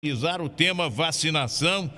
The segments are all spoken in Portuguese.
Usar o tema vacinação.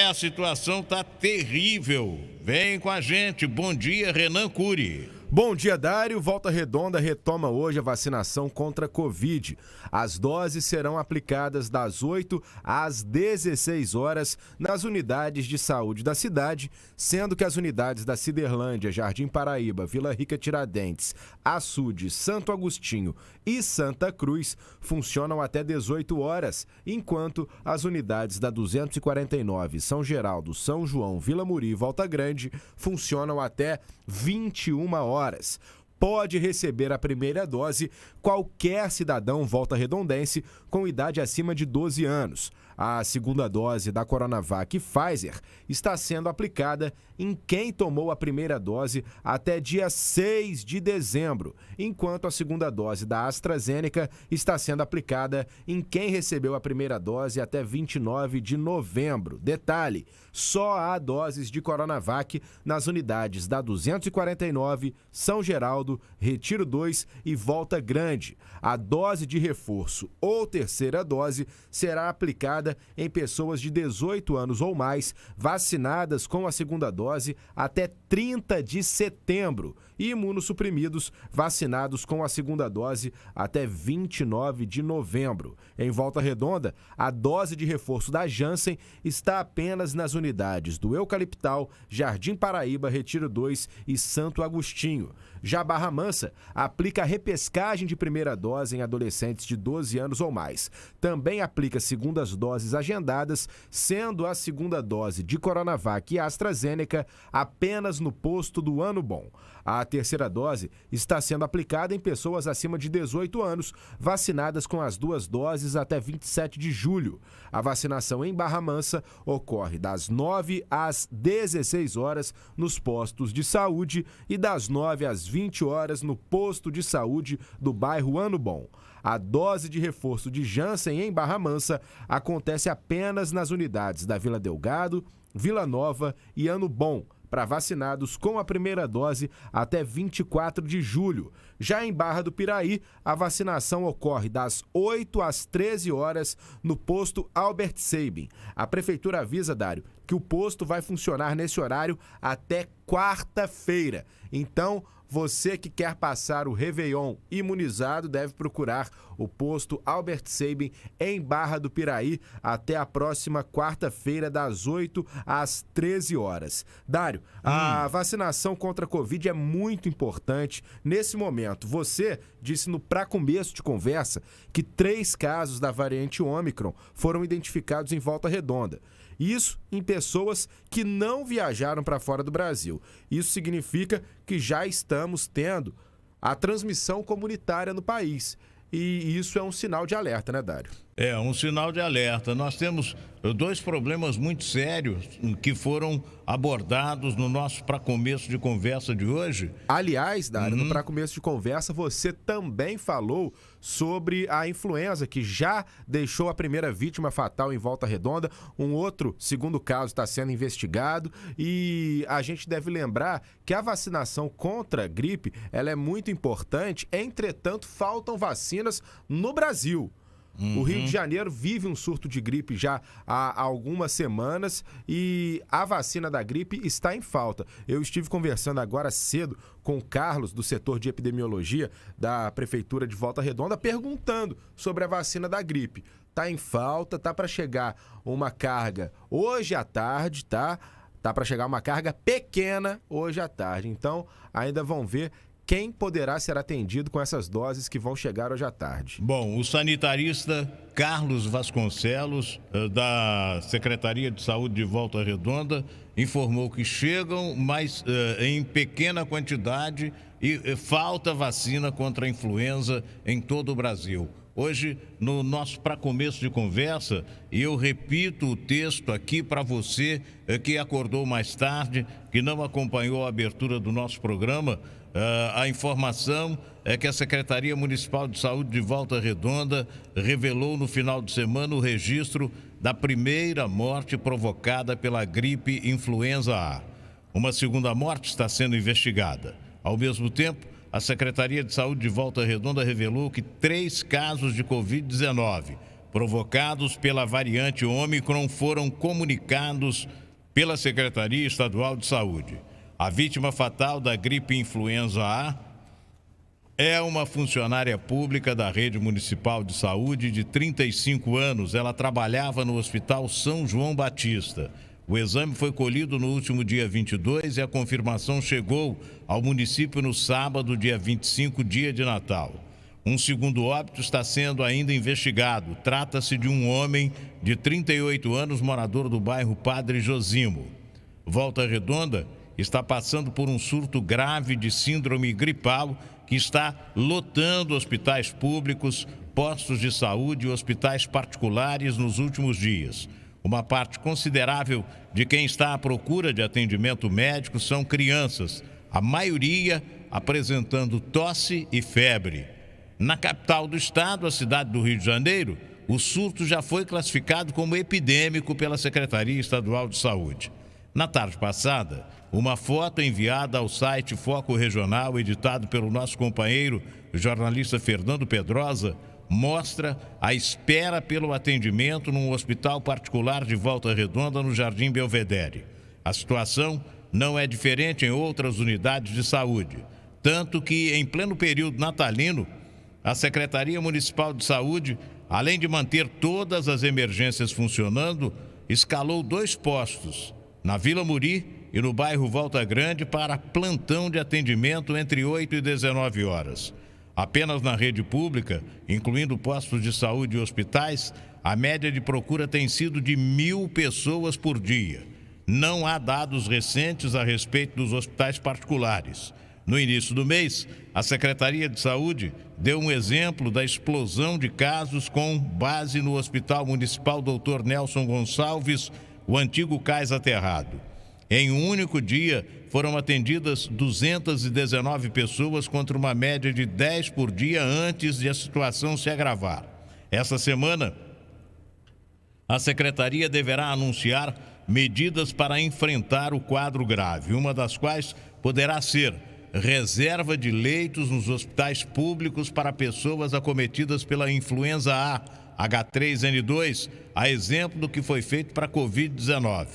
A situação tá terrível. Vem com a gente. Bom dia, Renan Cury. Bom dia, Dário. Volta Redonda retoma hoje a vacinação contra a Covid. As doses serão aplicadas das 8 às 16 horas nas unidades de saúde da cidade, sendo que as unidades da Ciderlândia, Jardim Paraíba, Vila Rica Tiradentes, Açude, Santo Agostinho e Santa Cruz funcionam até 18 horas, enquanto as unidades da 249, São Geraldo, São João, Vila Muri e Volta Grande funcionam até 21 horas. Pode receber a primeira dose qualquer cidadão volta-redondense com idade acima de 12 anos. A segunda dose da Coronavac Pfizer está sendo aplicada em quem tomou a primeira dose até dia 6 de dezembro, enquanto a segunda dose da AstraZeneca está sendo aplicada em quem recebeu a primeira dose até 29 de novembro. Detalhe, só há doses de Coronavac nas unidades da 249, São Geraldo, Retiro 2 e Volta Grande. A dose de reforço ou terceira dose será aplicada em pessoas de 18 anos ou mais, vacinadas com a segunda dose até 30 de setembro e imunossuprimidos vacinados com a segunda dose até 29 de novembro. Em Volta Redonda, a dose de reforço da Janssen está apenas nas unidades do Eucaliptal, Jardim Paraíba, Retiro 2 e Santo Agostinho. Já Barra Mansa aplica a repescagem de primeira dose em adolescentes de 12 anos ou mais. Também aplica segundas doses agendadas, sendo a segunda dose de Coronavac e AstraZeneca apenas no posto do Ano Bom. A terceira dose está sendo aplicada em pessoas acima de 18 anos, vacinadas com as duas doses até 27 de julho. A vacinação em Barra Mansa ocorre das 9 às 16 horas nos postos de saúde e das 9 às 20 horas no posto de saúde do bairro Ano Bom. A dose de reforço de Janssen em Barra Mansa acontece apenas nas unidades da Vila Delgado, Vila Nova e Ano Bom, para vacinados com a primeira dose até 24 de julho. Já em Barra do Piraí, a vacinação ocorre das 8 às 13 horas no posto Albert Sabin. A prefeitura avisa, Dário, que o posto vai funcionar nesse horário até quarta-feira. Então, você que quer passar o Réveillon imunizado deve procurar o posto Albert Sabin em Barra do Piraí até a próxima quarta-feira, das 8 às 13 horas. Dário, a vacinação contra a Covid é muito importante nesse momento. Você disse para começo de conversa que 3 casos da variante Ômicron foram identificados em Volta Redonda. Isso em pessoas que não viajaram para fora do Brasil. Isso significa que já estamos tendo a transmissão comunitária no país. E isso é um sinal de alerta, né, Dário? É um sinal de alerta. Nós temos 2 problemas muito sérios que foram abordados no nosso pra começo de conversa de hoje. Aliás, Dário, no pra começo de conversa você também falou sobre a influenza, que já deixou a primeira vítima fatal em Volta Redonda. Um outro segundo caso está sendo investigado e a gente deve lembrar que a vacinação contra a gripe ela é muito importante, entretanto faltam vacinas no Brasil. O Rio de Janeiro vive um surto de gripe já há algumas semanas e a vacina da gripe está em falta. Eu estive conversando agora cedo com o Carlos, do setor de epidemiologia da Prefeitura de Volta Redonda, perguntando sobre a vacina da gripe. Tá em falta, tá para chegar uma carga hoje à tarde, tá? Tá para chegar uma carga pequena hoje à tarde. Então, ainda vão ver quem poderá ser atendido com essas doses que vão chegar hoje à tarde. Bom, o sanitarista Carlos Vasconcelos, da Secretaria de Saúde de Volta Redonda, informou que chegam, mas em pequena quantidade e falta vacina contra a influenza em todo o Brasil. Hoje, no nosso pra começo de conversa, eu repito o texto aqui para você que acordou mais tarde, que não acompanhou a abertura do nosso programa. A informação é que a Secretaria Municipal de Saúde de Volta Redonda revelou no final de semana o registro da primeira morte provocada pela gripe influenza A. Uma segunda morte está sendo investigada. Ao mesmo tempo, a Secretaria de Saúde de Volta Redonda revelou que 3 casos de Covid-19 provocados pela variante Ômicron foram comunicados pela Secretaria Estadual de Saúde. A vítima fatal da gripe influenza A é uma funcionária pública da Rede Municipal de Saúde de 35 anos. Ela trabalhava no Hospital São João Batista. O exame foi colhido no último dia 22 e a confirmação chegou ao município no sábado, dia 25, dia de Natal. Um segundo óbito está sendo ainda investigado. Trata-se de um homem de 38 anos, morador do bairro Padre Josimo. Volta Redonda está passando por um surto grave de síndrome gripal que está lotando hospitais públicos, postos de saúde e hospitais particulares nos últimos dias. Uma parte considerável de quem está à procura de atendimento médico são crianças, a maioria apresentando tosse e febre. Na capital do estado, a cidade do Rio de Janeiro, o surto já foi classificado como epidêmico pela Secretaria Estadual de Saúde. Na tarde passada, uma foto enviada ao site Foco Regional, editado pelo nosso companheiro, o jornalista Fernando Pedrosa, mostra a espera pelo atendimento num hospital particular de Volta Redonda, no Jardim Belvedere. A situação não é diferente em outras unidades de saúde, tanto que, em pleno período natalino, a Secretaria Municipal de Saúde, além de manter todas as emergências funcionando, escalou 2 postos, na Vila Muri e no bairro Volta Grande, para plantão de atendimento entre 8 e 19 horas. Apenas na rede pública, incluindo postos de saúde e hospitais, a média de procura tem sido de 1.000 pessoas por dia. Não há dados recentes a respeito dos hospitais particulares. No início do mês, a Secretaria de Saúde deu um exemplo da explosão de casos com base no Hospital Municipal Dr. Nelson Gonçalves, o antigo cais aterrado. Em um único dia, foram atendidas 219 pessoas contra uma média de 10 por dia antes de a situação se agravar. Essa semana, a Secretaria deverá anunciar medidas para enfrentar o quadro grave, uma das quais poderá ser reserva de leitos nos hospitais públicos para pessoas acometidas pela influenza A, H3N2, a exemplo do que foi feito para a Covid-19.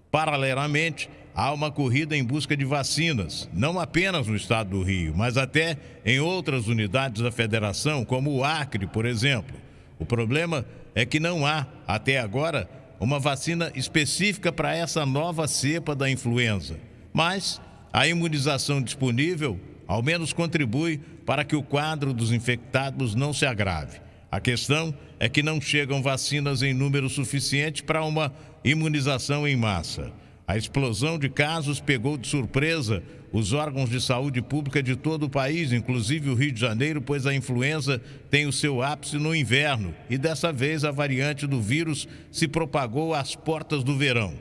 Paralelamente, há uma corrida em busca de vacinas, não apenas no estado do Rio, mas até em outras unidades da federação, como o Acre, por exemplo. O problema é que não há, até agora, uma vacina específica para essa nova cepa da influenza. Mas a imunização disponível, ao menos, contribui para que o quadro dos infectados não se agrave. A questão é que não chegam vacinas em número suficiente para uma imunização em massa. A explosão de casos pegou de surpresa os órgãos de saúde pública de todo o país, inclusive o Rio de Janeiro, pois a influenza tem o seu ápice no inverno e dessa vez a variante do vírus se propagou às portas do verão.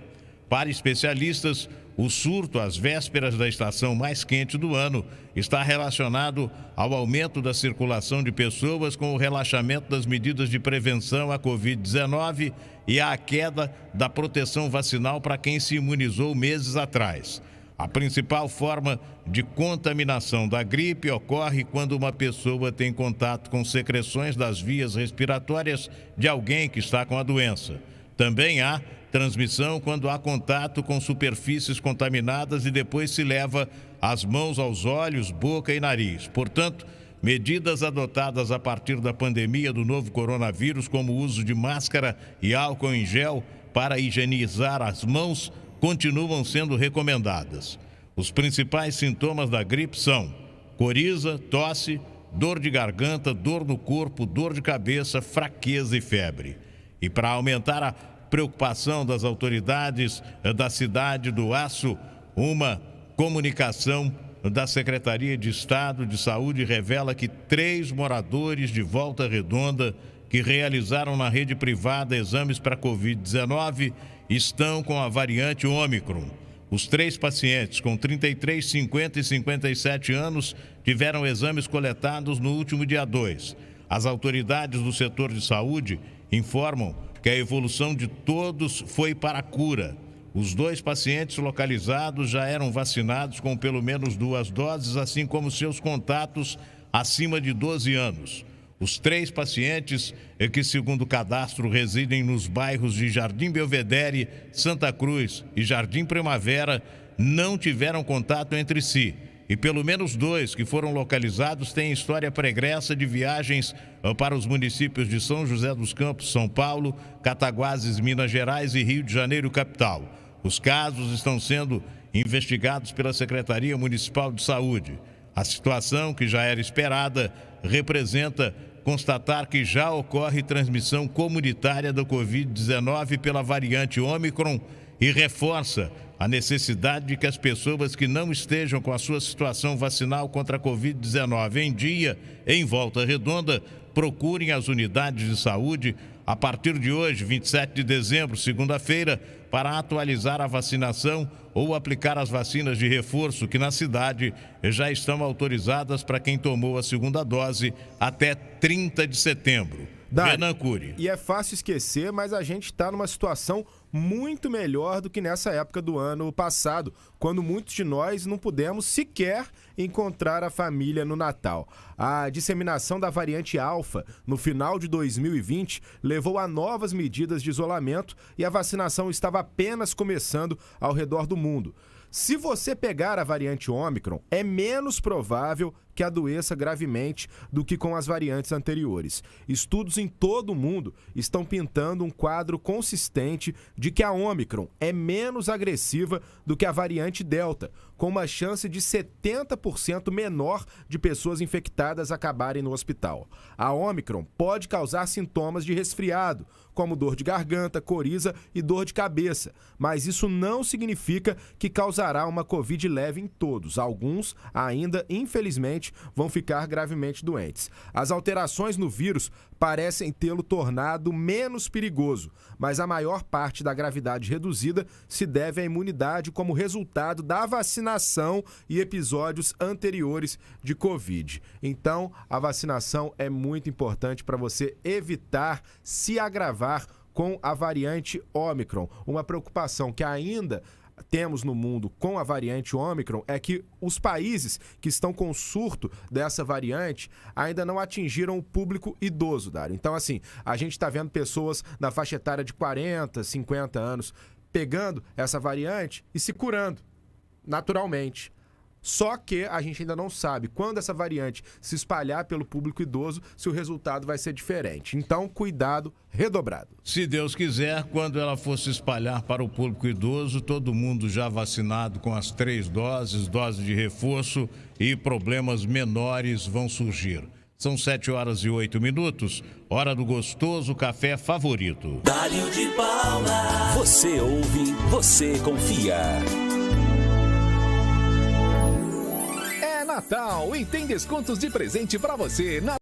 Para especialistas, o surto às vésperas da estação mais quente do ano está relacionado ao aumento da circulação de pessoas com o relaxamento das medidas de prevenção à Covid-19 e à queda da proteção vacinal para quem se imunizou meses atrás. A principal forma de contaminação da gripe ocorre quando uma pessoa tem contato com secreções das vias respiratórias de alguém que está com a doença. Também há transmissão quando há contato com superfícies contaminadas e depois se leva as mãos aos olhos, boca e nariz. Portanto, medidas adotadas a partir da pandemia do novo coronavírus, como o uso de máscara e álcool em gel para higienizar as mãos, continuam sendo recomendadas. Os principais sintomas da gripe são coriza, tosse, dor de garganta, dor no corpo, dor de cabeça, fraqueza e febre. E para aumentar a preocupação das autoridades da cidade do Aço, uma comunicação da Secretaria de Estado de Saúde revela que 3 moradores de Volta Redonda que realizaram na rede privada exames para Covid-19 estão com a variante Ômicron. Os 3 pacientes com 33, 50 e 57 anos tiveram exames coletados no último dia 2. As autoridades do setor de saúde informam que a evolução de todos foi para a cura. Os 2 pacientes localizados já eram vacinados com pelo menos 2 doses, assim como seus contatos acima de 12 anos. Os 3 pacientes, que segundo o cadastro residem nos bairros de Jardim Belvedere, Santa Cruz e Jardim Primavera, não tiveram contato entre si. E pelo menos 2 que foram localizados têm história pregressa de viagens para os municípios de São José dos Campos, São Paulo, Cataguases, Minas Gerais e Rio de Janeiro, capital. Os casos estão sendo investigados pela Secretaria Municipal de Saúde. A situação, que já era esperada, representa constatar que já ocorre transmissão comunitária da Covid-19 pela variante Ômicron e reforça a necessidade de que as pessoas que não estejam com a sua situação vacinal contra a Covid-19 em dia, em Volta Redonda, procurem as unidades de saúde a partir de hoje, 27 de dezembro, segunda-feira, para atualizar a vacinação ou aplicar as vacinas de reforço que na cidade já estão autorizadas para quem tomou a segunda dose até 30 de setembro. Renan Cury. E é fácil esquecer, mas a gente está numa situação muito melhor do que nessa época do ano passado, quando muitos de nós não pudemos sequer encontrar a família no Natal. A disseminação da variante Alfa no final de 2020 levou a novas medidas de isolamento e a vacinação estava apenas começando ao redor do mundo. Se você pegar a variante Ômicron, é menos provável que adoeça gravemente do que com as variantes anteriores. Estudos em todo o mundo estão pintando um quadro consistente de que a Ômicron é menos agressiva do que a variante Delta, com uma chance de 70% menor de pessoas infectadas acabarem no hospital. A Ômicron pode causar sintomas de resfriado, como dor de garganta, coriza e dor de cabeça, mas isso não significa que causará uma Covid leve em todos. Alguns ainda, infelizmente, vão ficar gravemente doentes. As alterações no vírus parecem tê-lo tornado menos perigoso, mas a maior parte da gravidade reduzida se deve à imunidade como resultado da vacinação e episódios anteriores de Covid. Então, a vacinação é muito importante para você evitar se agravar com a variante Ômicron. Uma preocupação que ainda temos no mundo com a variante Ômicron é que os países que estão com surto dessa variante ainda não atingiram o público idoso, Dário. Então, assim, a gente está vendo pessoas na faixa etária de 40, 50 anos pegando essa variante e se curando naturalmente. Só que a gente ainda não sabe quando essa variante se espalhar pelo público idoso, se o resultado vai ser diferente. Então, cuidado redobrado. Se Deus quiser, quando ela for se espalhar para o público idoso, todo mundo já vacinado com as 3 doses, dose de reforço, e problemas menores vão surgir. São 7h08, hora do gostoso café favorito. Dário de Paula. Você ouve, você confia. Natal e tem descontos de presente para você na